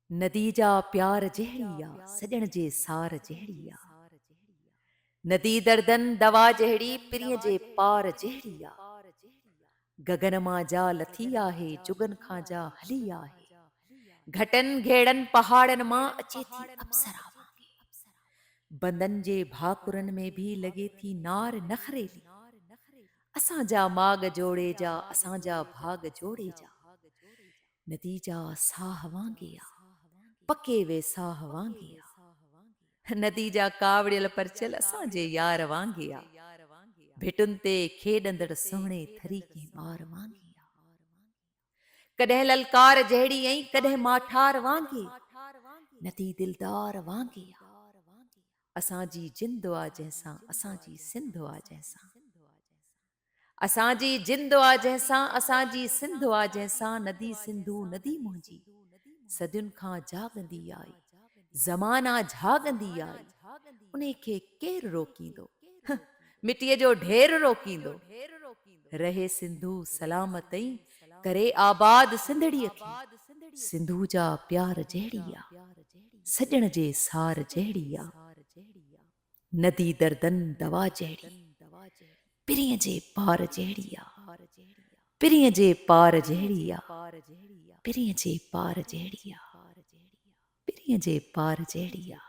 नदी जा प्यार जहिड़ी आ, सॼण जे सार जहिड़ी आ। नदी दर्दन दवा जहिड़ी, पिरीअ जे पार जहिड़ी आ। गगन मां जा लथी आहे, जुगन खां जा हली आहे। घटनि घेड़नि पहाड़नि मां अचे थी अप्सरा वांगे। बंदनि जे भाकुरनि में बि लॻे थी नार नखरेली। असांजा माॻ जोड़े जा, असांजा भाग जोड़े जा। नदी जा साह वांगे आ, पके वे साह वांगे आ। नदी जा कावड़ियल परचल असांजे यार वांगे आ। भिटुनि ते खेॾंदड़ सुहिणे थरी कंहिं ॿार वांगे आ। कॾहिं ललकार जहिड़ी ऐं कॾहिं माठार वांगे। नदी दिलदार वांगे आ। असांजी जिंद आ जंहिंसां, असांजी सिंध आ जंहिंसां। असांजी जिंद आ जंहिंसां, असांजी सिंध आ जंहिंसां। नदी सिंधू नदी मुंहिंजी सदियुनि खां जाॻंदी आई। ज़माना झाॻंदी आई, उन खे केरु रोकींदो? मिटीअ जो ढेर रोकींदो। रहे सिंधू सलामतई, करे आबाद सिंधड़ीअ खे। सिंधू जा प्यार जहिड़ी आ, सॼण जे सार जहिड़ी आ। नदी दर्दन दवा जहिड़ी, पिरीअ जे पार जहिड़ी आ। पिरीअ जे पार जहिड़ी आ। पिरीअ जे पार जहिड़ी आ। पिरीअ जे पार जहिड़ी आ।